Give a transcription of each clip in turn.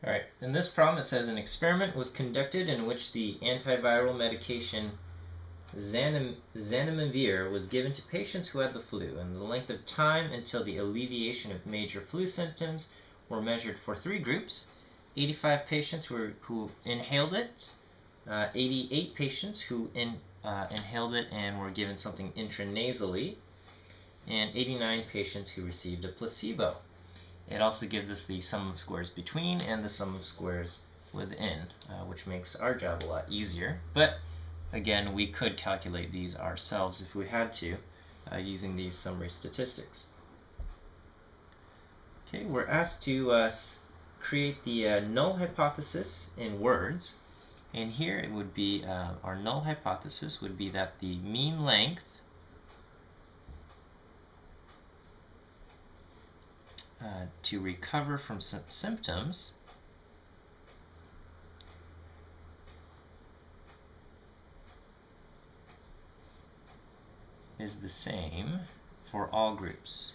All right, in this problem it says an experiment was conducted in which the antiviral medication zanamivir was given to patients who had the flu, and the length of time until the alleviation of major flu symptoms were measured for three groups: 85 patients who inhaled it, 88 patients who inhaled it and were given something intranasally, and 89 patients who received a placebo. It also gives us the sum of squares between and the sum of squares within, which makes our job a lot easier. But again, we could calculate these ourselves if we had to, using these summary statistics. Okay, we're asked to create the null hypothesis in words. And here it would be, our null hypothesis would be that the mean length to recover from symptoms is the same for all groups.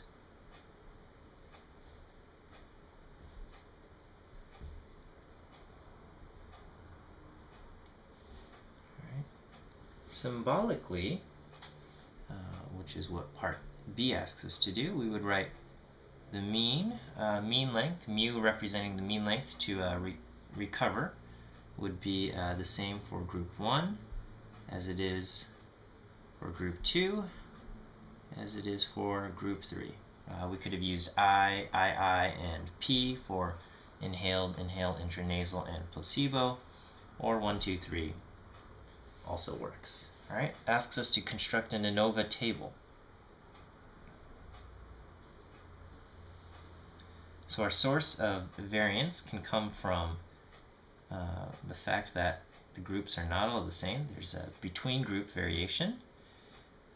Right. Symbolically, which is what part B asks us to do, we would write the mean length, mu representing the mean length to recover, would be the same for group 1 as it is for group 2 as it is for group 3. We could have used I, and P for inhaled, inhale, intranasal, and placebo, or 1, 2, 3 also works. All right, asks us to construct an ANOVA table. So our source of variance can come from the fact that the groups are not all the same. There's a between group variation,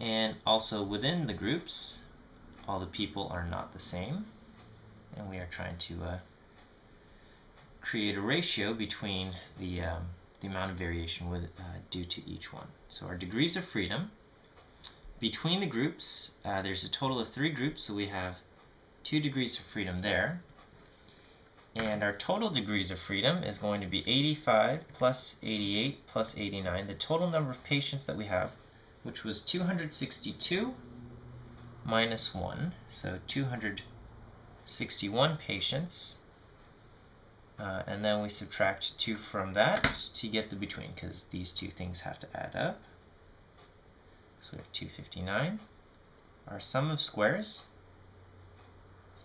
and also within the groups all the people are not the same, and we are trying to create a ratio between the amount of variation due to each one. So our degrees of freedom between the groups, there's a total of 3 groups, so we have 2 degrees of freedom there. And our total degrees of freedom is going to be 85 plus 88 plus 89, the total number of patients that we have, which was 262 minus 1, so 261 patients. And then we subtract 2 from that to get the between, because these two things have to add up. So we have 259. Our sum of squares,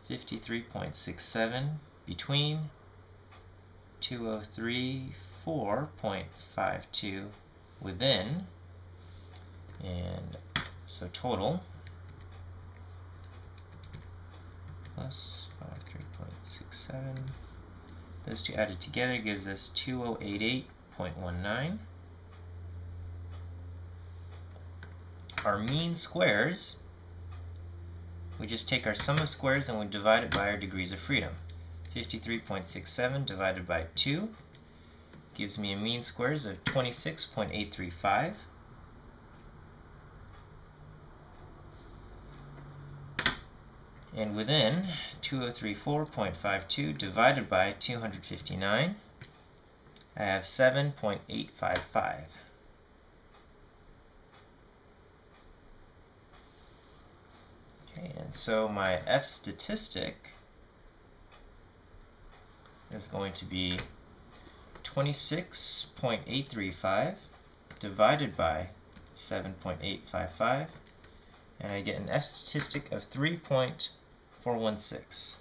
53.67 between, 2034.52 within, and so total plus 53.67. Those two added together gives us 2088.19. Our mean squares, we just take our sum of squares and we divide it by our degrees of freedom. 53.67 divided by 2 gives me a mean squares of 26.835. And within 2034.52 divided by 259, I have 7.855. Okay, and so my F statistic is going to be 26.835 divided by 7.855, and I get an F statistic of 3.416.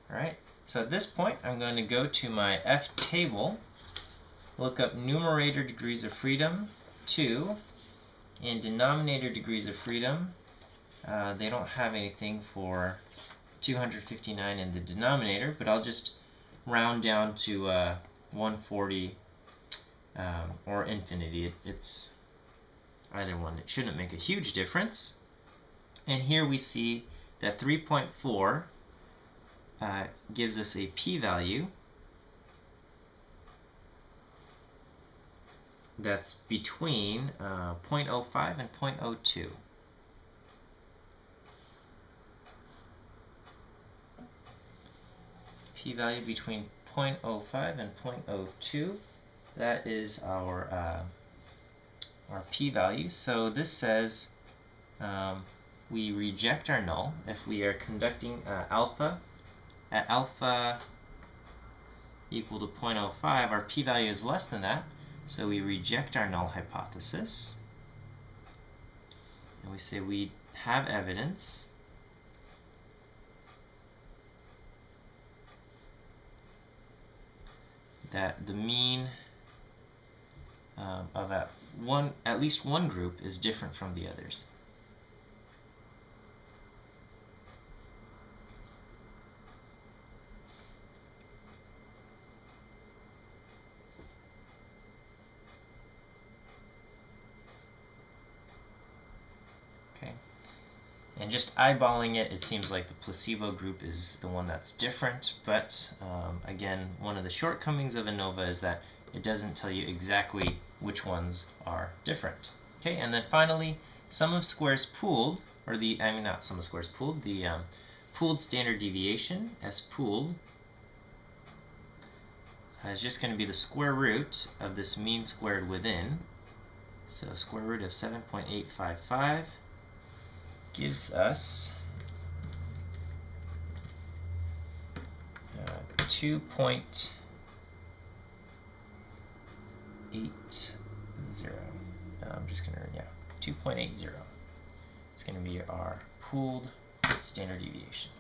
Alright, so at this point I'm going to go to my F table, look up numerator degrees of freedom 2, and denominator degrees of freedom. They don't have anything for 259 in the denominator, but I'll just round down to 140 or infinity. It's either one. It shouldn't make a huge difference. And here we see that 3.4 gives us a p-value that's between 0.05 and 0.02. p-value between 0.05 and 0.02. That is our p-value. So this says we reject our null if we are conducting alpha at alpha equal to 0.05. Our p-value is less than that, so we reject our null hypothesis, and we say we have evidence that the mean of at least one group is different from the others. Okay, and just eyeballing it, it seems like the placebo group is the one that's different, but again, one of the shortcomings of ANOVA is that it doesn't tell you exactly which ones are different. Okay, and then finally, sum of squares pooled, or not sum of squares pooled, the pooled standard deviation, S pooled, is just going to be the square root of this mean squared within. So square root of 7.855 gives us 2.80. I'm just going to, 2.80. It's going to be our pooled standard deviation.